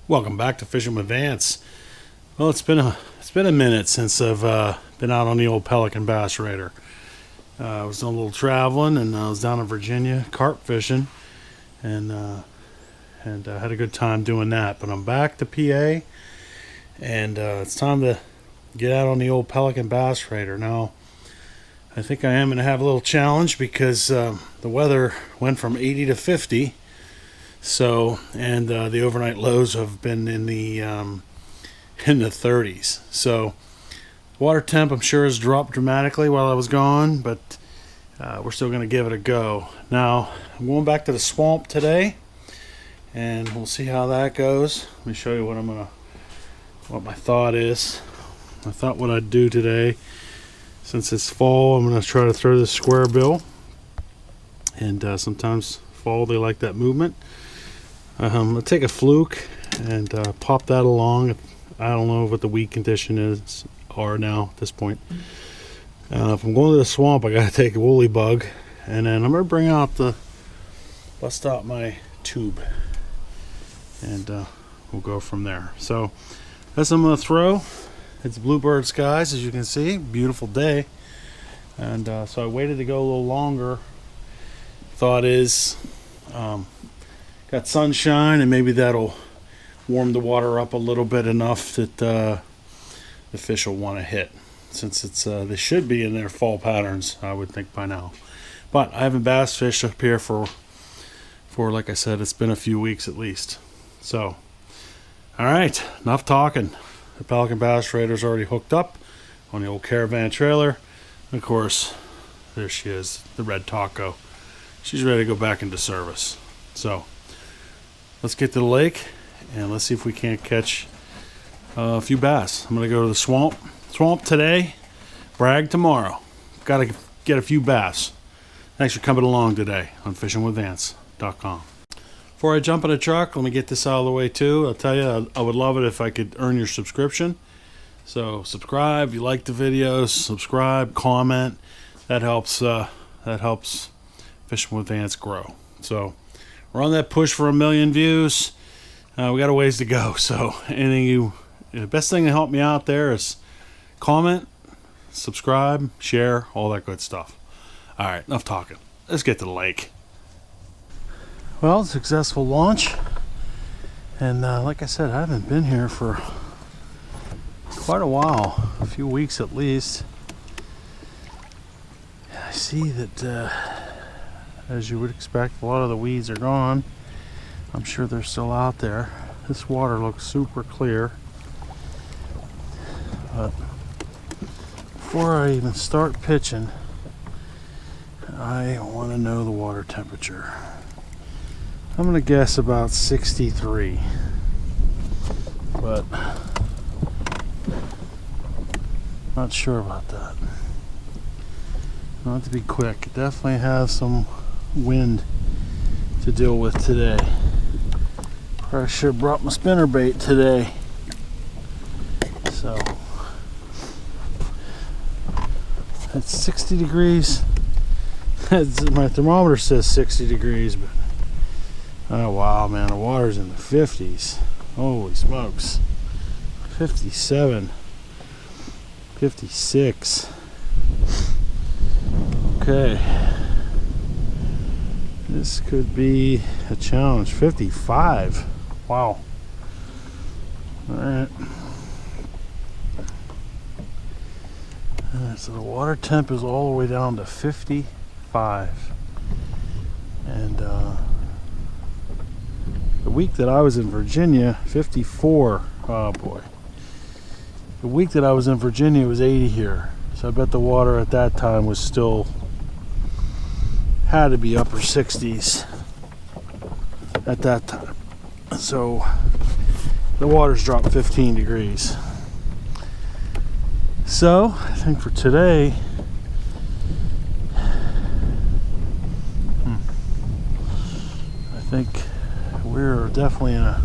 Welcome back to Fishing with Vance. Well, it's been a minute since I've been out on the old Pelican Bass Raider. I was doing a little traveling, and I was down in Virginia carp fishing, and had a good time doing that. But I'm back to PA, and it's time to get out on the old Pelican Bass Raider. Now, I think I am going to have a little challenge because the weather went from 80 to 50. So, and the overnight lows have been in the 30s. So, water temp I'm sure has dropped dramatically while I was gone, but we're still going to give it a go. Now, I'm going back to the swamp today, and we'll see how that goes. Let me show you what my thought is. I thought what I'd do today, since it's fall, I'm going to try to throw this square bill, and sometimes fall they like that movement. I'm going to take a fluke and pop that along. I don't know what the weed condition are now at this point. If I'm going to the swamp, I got to take a woolly bug, and then I'm going to bust out my tube, and we'll go from there. So that's what I'm going to throw. It's bluebird skies, as you can see. Beautiful day. And so I waited to go a little longer. Thought is, got sunshine, and maybe that'll warm the water up a little bit enough that the fish will want to hit, since it's they should be in their fall patterns, I would think, by now. But I haven't bass fished up here for like I said, it's been a few weeks at least. So, all right, enough talking. The Pelican Bass Raider's already hooked up on the old caravan trailer. And of course, there she is, the red taco. She's ready to go back into service. So let's get to the lake, and let's see if we can't catch a few bass. I'm going to go to the swamp today, brag tomorrow. Got to get a few bass. Thanks for coming along today on fishingwithvance.com. Before I jump in the truck, let me get this out of the way too. I'll tell you, I would love it if I could earn your subscription. So subscribe if you like the videos. Subscribe, comment. That helps Fishing with Vance grow. So we're on that push for 1 million views. We got a ways to go. So the best thing to help me out there is comment, subscribe, share, all that good stuff. All right, enough talking. Let's get to the lake. Well, successful launch. And like I said, I haven't been here for quite a while, a few weeks at least. I see that, as you would expect, a lot of the weeds are gone. I'm sure they're still out there. This water looks super clear. But before I even start pitching, I want to know the water temperature. I'm going to guess about 63. But not sure about that. Not to be quick. Definitely have some wind to deal with today. I should have brought my spinnerbait today. So it's 60 degrees. My thermometer says 60 degrees, but oh wow, man, the water's in the 50s. Holy smokes. 57, 56. Okay, this could be a challenge. 55. Wow. Alright. So the water temp is all the way down to 55. And the week that I was in Virginia, 54. Oh boy. The week that I was in Virginia was 80 here. So I bet the water at that time was still, had to be upper 60s at that time. So the water's dropped 15 degrees. So I think for today, I think we're definitely in a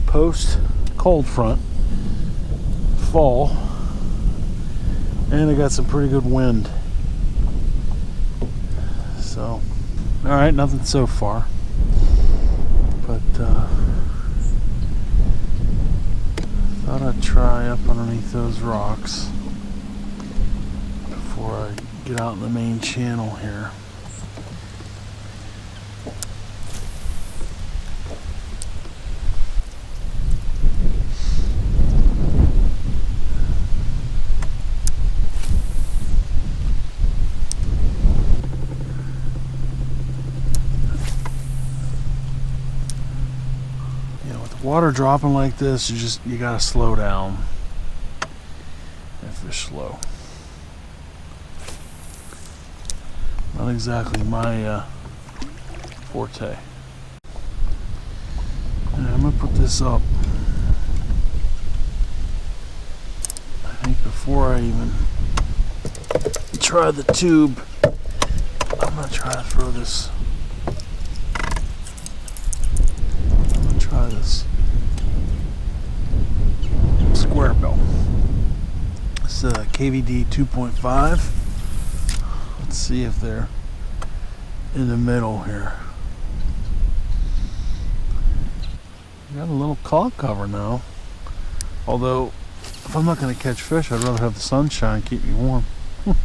post cold front fall, and I got some pretty good wind. So all right, nothing so far, but Thought I'd try up underneath those rocks before I get out in the main channel here. Water dropping like this, you gotta slow down. That fish slow. Not exactly my forte. And I'm gonna put this up. I think before I even try the tube, I'm gonna try to throw this. I'm gonna try this square bill. It's a KVD 2.5. Let's see if they're in the middle here. Got a little cloud cover now. Although, if I'm not going to catch fish, I'd rather have the sunshine keep me warm. I'm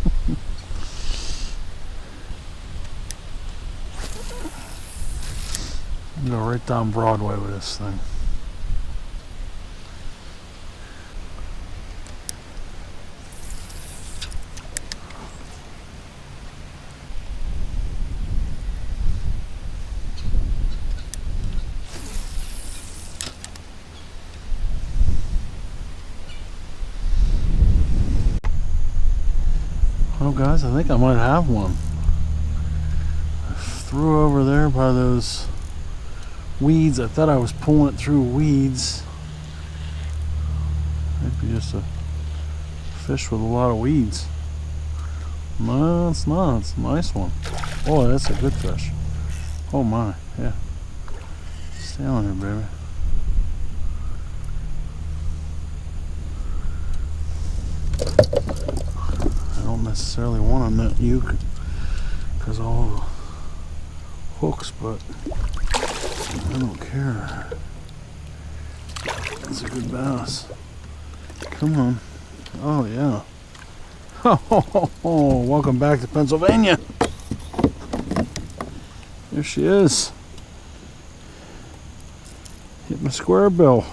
going to go right down Broadway with this thing. Oh guys, I think I might have one. I threw over there by those weeds. I thought I was pulling it through weeds. Maybe just a fish with a lot of weeds. No, it's not. It's a nice one. Oh, that's a good fish. Oh my, yeah. Stay on here, baby. Necessarily want to net uke because all the hooks, but I don't care. That's a good bass. Come on. Oh yeah. Oh, welcome back to Pennsylvania. There she is. Hit my square bill.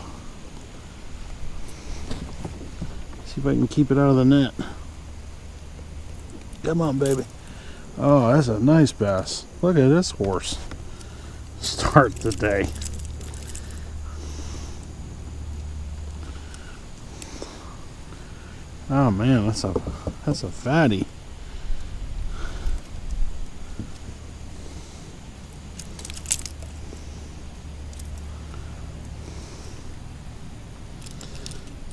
See if I can keep it out of the net. Come on, baby. Oh, that's a nice bass. Look at this horse. Start the day. Oh man, that's a fatty.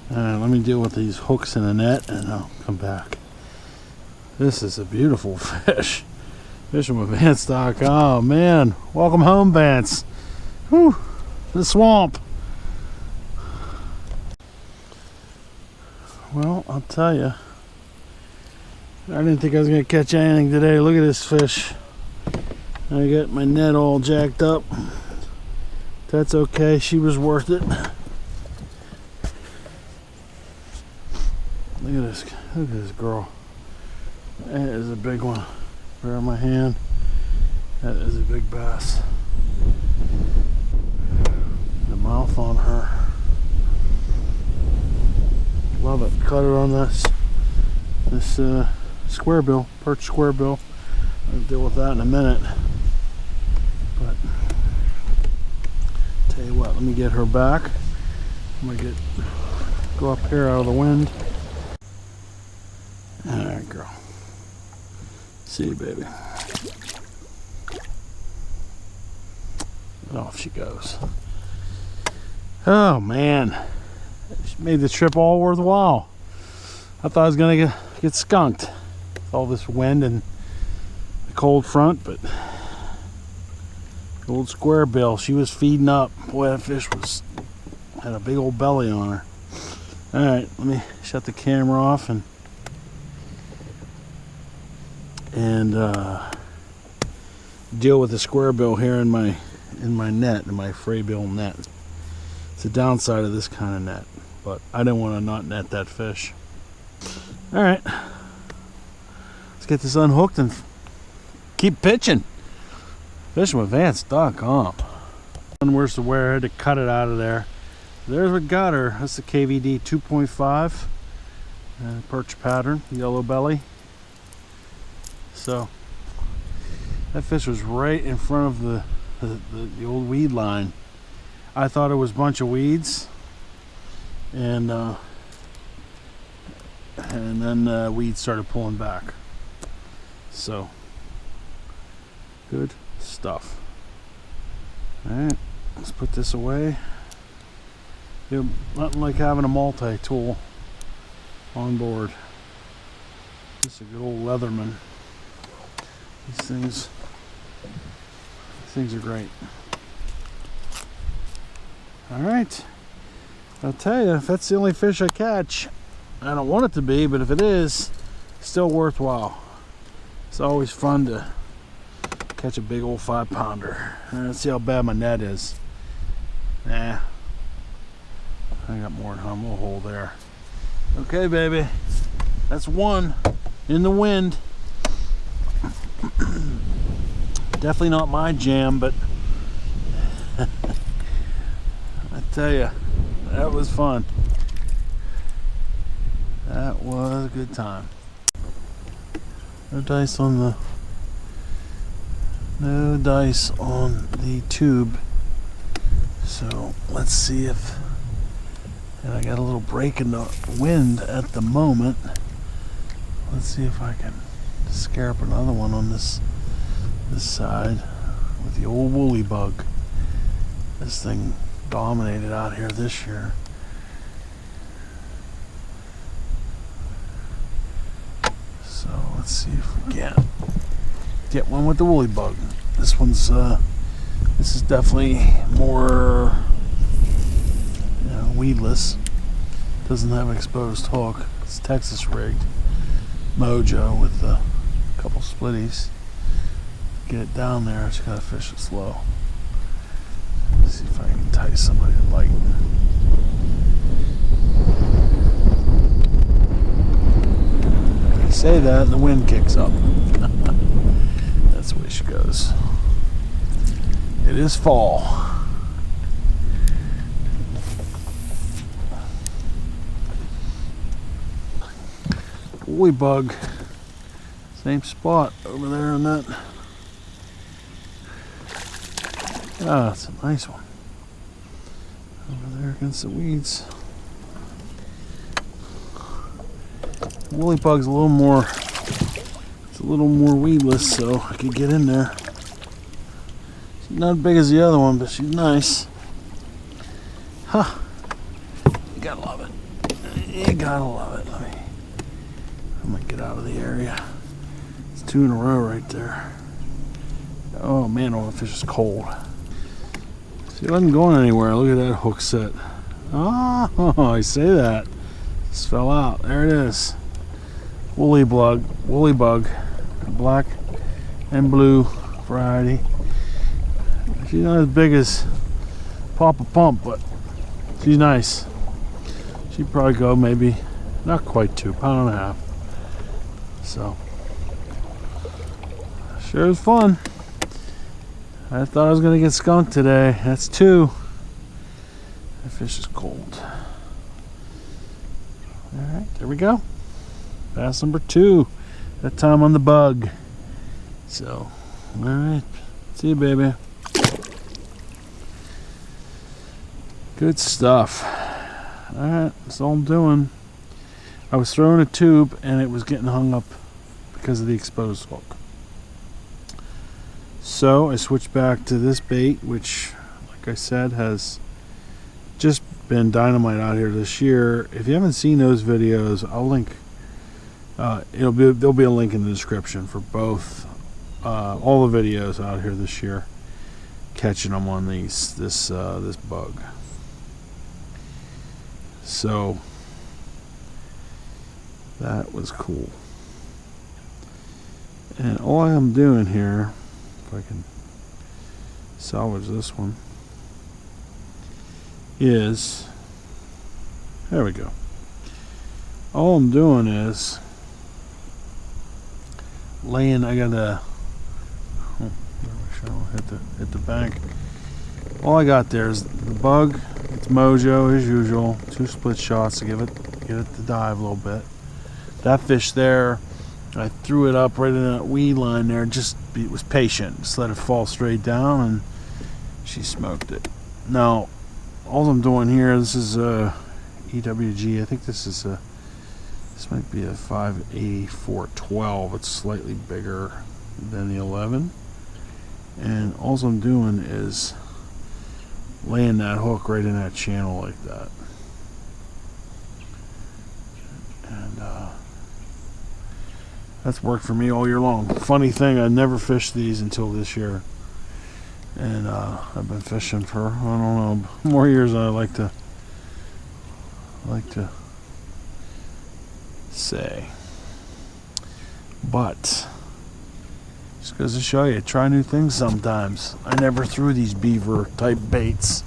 Let me deal with these hooks in the net and I'll come back. This is a beautiful fish. Fishing with Vance.com. Oh man, welcome home, Vance. Whew, the swamp. Well, I'll tell you, I didn't think I was going to catch anything today. Look at this fish. I got my net all jacked up. That's okay, she was worth it. Look at this girl. That is a big one. Bear in my hand. That is a big bass. The mouth on her. Love it. Cut her on this square bill, perch square bill. I'll deal with that in a minute. But tell you what, let me get her back. I'm gonna go up here out of the wind. Alright, girl. See you, baby. And off she goes. Oh man, she made the trip all worthwhile. I thought I was gonna get skunked with all this wind and the cold front, but the old square bill, she was feeding up. Boy, that fish had a big old belly on her. All right, let me shut the camera off and deal with the square bill here in my net, in my fray bill net. It's the downside of this kind of net. but I didn't want to not net that fish. All right, let's get this unhooked and keep pitching. Fishing with Vance, .com. One worse to wear, I had to cut it out of there. There's what got her. That's the KVD 2.5 perch pattern, yellow belly. So that fish was right in front of the old weed line. I thought it was a bunch of weeds, and then weeds started pulling back. So good stuff. All right, let's put this away. Nothing like having a multi-tool on board. Just a good old Leatherman. These things are great. All right, I'll tell you, if that's the only fish I catch, I don't want it to be, but if it is, still worthwhile. It's always fun to catch a big old 5-pounder. Let's see how bad my net is. Nah, I got more than a little hole there. Okay, baby, that's one in the wind. Definitely not my jam, but I tell you, that was fun. That was a good time. No dice on the tube. So let's see if, and I got a little break in the wind at the moment. Let's see if I can scare up another one on this side with the old woolly bug. This thing dominated out here this year. So let's see if we can get one with the woolly bug. This one's this is definitely more, you know, weedless. Doesn't have an exposed hook. It's Texas rigged Mojo with a couple splitties. Get it down there, just gotta fish it slow. Let's see if I can entice somebody to bite. I say that and the wind kicks up. That's the way she goes. It is fall. Woolly bug. Same spot over there on that. Ah, that's a nice one. Over there against the weeds. Woolly bug's a little more, it's a little more weedless, so I could get in there. She's not as big as the other one, but she's nice. Huh. You gotta love it. You gotta love it. I'm gonna get out of the area. It's 2 in a row right there. Oh man, oh, the fish is cold. See, it wasn't going anywhere. Look at that hook set. Oh, I say that. Just fell out. There it is. Woolly bug, black and blue variety. She's not as big as Papa Pump, but she's nice. She'd probably go maybe not quite 2 pounds and a half. So sure is fun. I thought I was gonna get skunked today. That's 2. That fish is cold. Alright, there we go. Bass number 2. That time on the bug. So, alright. See you, baby. Good stuff. Alright, that's all I'm doing. I was throwing a tube and it was getting hung up because of the exposed hook. So I switched back to this bait, which, like I said, has just been dynamite out here this year. If you haven't seen those videos, I'll link. There'll be a link in the description for both, all the videos out here this year, catching them on this bug. So that was cool. And all I'm doing here, if I can salvage this one, is There we go. All I'm doing is laying. I gotta hit the bank. All I got there is the bug. It's Mojo as usual. 2 split shots to get it to dive a little bit. That fish there, I threw it up right in that weed line there. It was patient. Just let it fall straight down, and she smoked it. Now, all I'm doing here, this is EWG. I think this might be a 58412. It's slightly bigger than the 11. And all I'm doing is laying that hook right in that channel like that. And that's worked for me all year long. Funny thing, I never fished these until this year. And I've been fishing for, I don't know, more years than I like to say. But just goes to show you, try new things sometimes. I never threw these beaver type baits,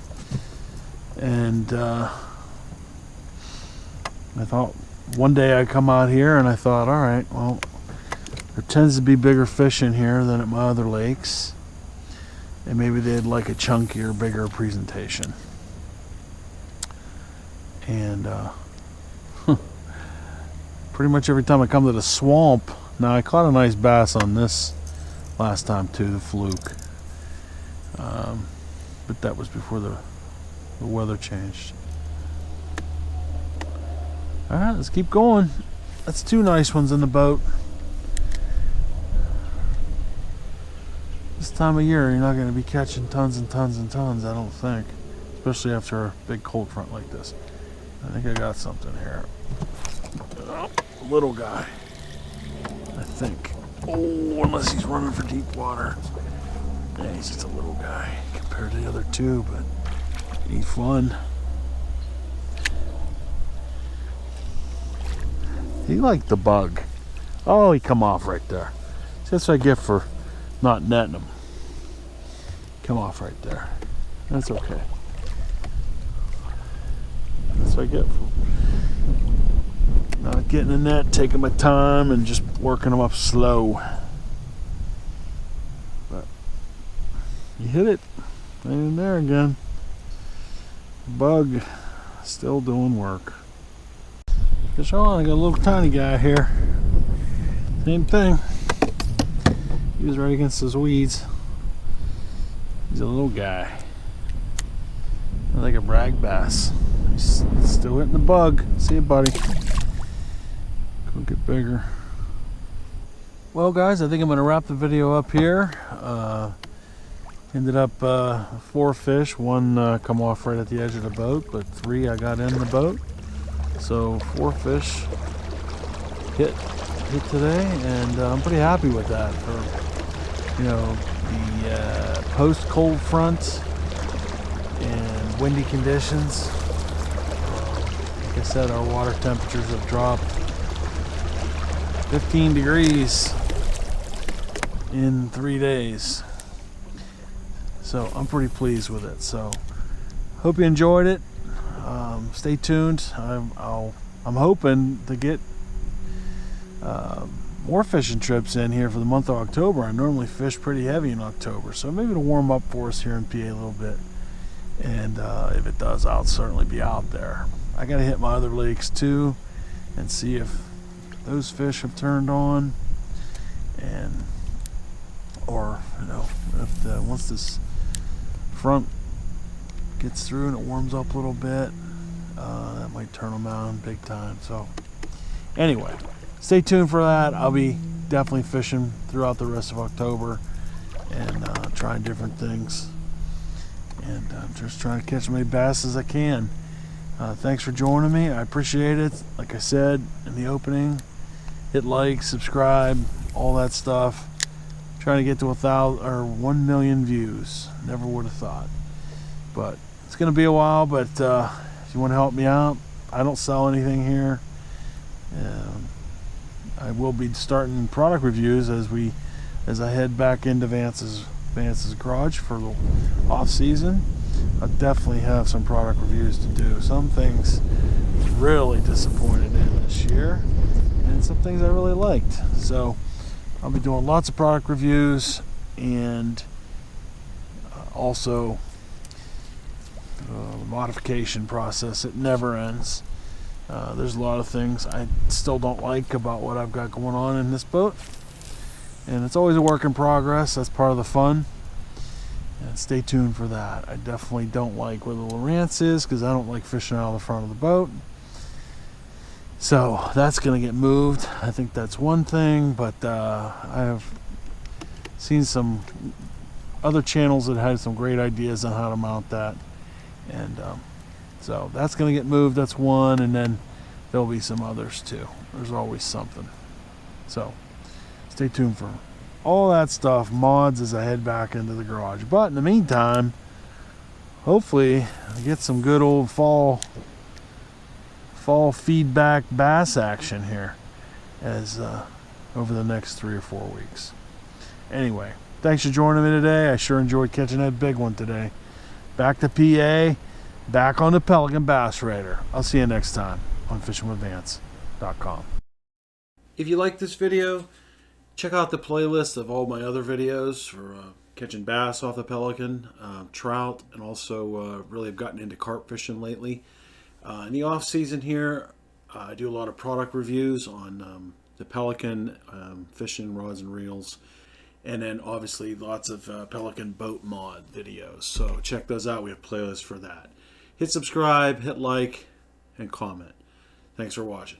and I thought one day I'd come out here and I thought, all right, well, there tends to be bigger fish in here than at my other lakes, and maybe they'd like a chunkier, bigger presentation. And pretty much every time I come to the swamp, now I caught a nice bass on this last time too, the fluke, but that was before the weather changed. Alright, let's keep going. That's 2 nice ones in the boat. This time of year you're not going to be catching tons and tons and tons, I don't think, especially after a big cold front like this. I think I got something here. Oh, little guy, I think. Oh, unless he's running for deep water. Yeah, he's just a little guy compared to the other 2, but he's fun. He liked the bug. Oh, he come off right there. See, that's what I get for not netting him. Come off right there. That's okay. That's what I get for not getting a net, taking my time, and just working them up slow. But you hit it. Right in there again. Bug still doing work. Fish on, I got a little tiny guy here. Same thing. He was right against those weeds. He's a little guy. I think a brag bass. He's still hitting the bug. See you, buddy. Go get bigger. Well, guys, I think I'm going to wrap the video up here. Ended up 4 fish. 1 come off right at the edge of the boat, but 3 I got in the boat. So 4 fish hit today, and I'm pretty happy with that for, you know, the post cold front and windy conditions. Like I said, our water temperatures have dropped 15 degrees in 3 days, so I'm pretty pleased with it. So hope you enjoyed it. Stay tuned. I'm hoping to get more fishing trips in here for the month of October. I normally fish pretty heavy in October, so maybe it'll warm up for us here in PA a little bit, and if it does, I'll certainly be out there. I gotta hit my other lakes too and see if those fish have turned on, and or you know, if once this front gets through and it warms up a little bit, that might turn them on big time. So anyway, stay tuned for that. I'll be definitely fishing throughout the rest of October and trying different things, and just trying to catch as many bass as I can. Thanks for joining me. I appreciate it. Like I said in the opening, hit like, subscribe, all that stuff. Trying to get to 1 million views. Never would have thought, but it's gonna be a while. But if you want to help me out, I don't sell anything here. I will be starting product reviews as I head back into Vance's garage for the off season. I definitely have some product reviews to do. Some things really disappointed in this year, and some things I really liked. So I'll be doing lots of product reviews, and also the modification process. It never ends. There's a lot of things I still don't like about what I've got going on in this boat, and it's always a work in progress. That's part of the fun, and stay tuned for that. I definitely don't like where the Lowrance is, because I don't like fishing out of the front of the boat. So that's going to get moved. I think that's one thing, but I have seen some other channels that had some great ideas on how to mount that, and so that's going to get moved. That's one, and then there'll be some others too. There's always something. So stay tuned for all that stuff, mods, as I head back into the garage. But in the meantime, hopefully I get some good old fall feedback bass action here as over the next 3 or 4 weeks. Anyway, thanks for joining me today. I sure enjoyed catching that big one today. Back to PA, back on the Pelican Bass Raider. I'll see you next time on fishingwithvance.com. If you like this video, check out the playlist of all my other videos for catching bass off the Pelican, trout, and also really have gotten into carp fishing lately. In the off season here, I do a lot of product reviews on the Pelican fishing rods and reels, and then obviously lots of Pelican boat mod videos. So check those out. We have playlists for that. Hit subscribe, hit like, and comment. Thanks for watching.